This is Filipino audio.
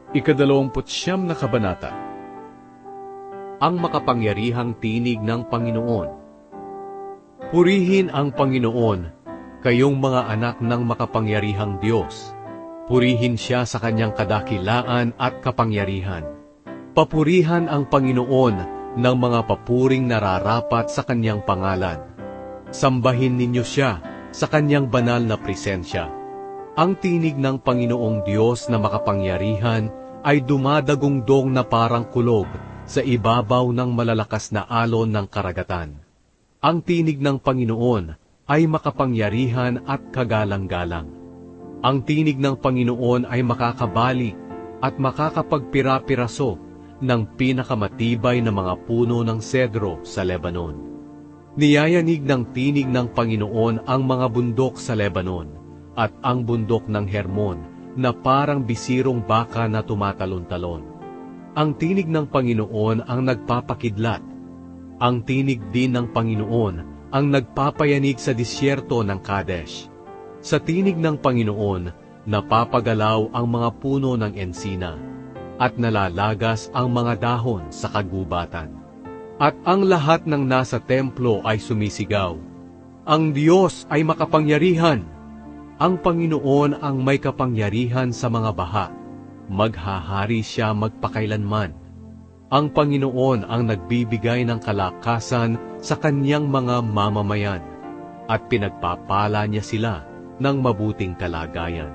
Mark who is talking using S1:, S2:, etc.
S1: Ika-29 na kabanata. Ang makapangyarihang tinig ng Panginoon. Purihin ang Panginoon, kayong mga anak ng makapangyarihang Diyos. Purihin siya sa kanyang kadakilaan at kapangyarihan. Papurihan ang Panginoon ng mga papuring nararapat sa kanyang pangalan. Sambahin ninyo siya sa kanyang banal na presensya. Ang tinig ng Panginoong Diyos na makapangyarihan ay dumadagungdong na parang kulog sa ibabaw ng malalakas na alon ng karagatan. Ang tinig ng Panginoon ay makapangyarihan at kagalang-galang. Ang tinig ng Panginoon ay makakabali at makakapagpira-piraso ng pinakamatibay na mga puno ng sedro sa Lebanon. Niyayanig ng tinig ng Panginoon ang mga bundok sa Lebanon at ang bundok ng Hermon na parang bisirong baka na tumatalon-talon. Ang tinig ng Panginoon ang nagpapakidlat. Ang tinig din ng Panginoon ang nagpapayanig sa disyerto ng Kadesh. Sa tinig ng Panginoon, napapagalaw ang mga puno ng ensina at nalalagas ang mga dahon sa kagubatan. At ang lahat ng nasa templo ay sumisigaw, "Ang Diyos ay makapangyarihan! Ang Panginoon ang may kapangyarihan sa mga baha. Maghahari siya magpakailanman. Ang Panginoon ang nagbibigay ng kalakasan sa kanyang mga mamamayan, at pinagpapala niya sila ng mabuting kalagayan."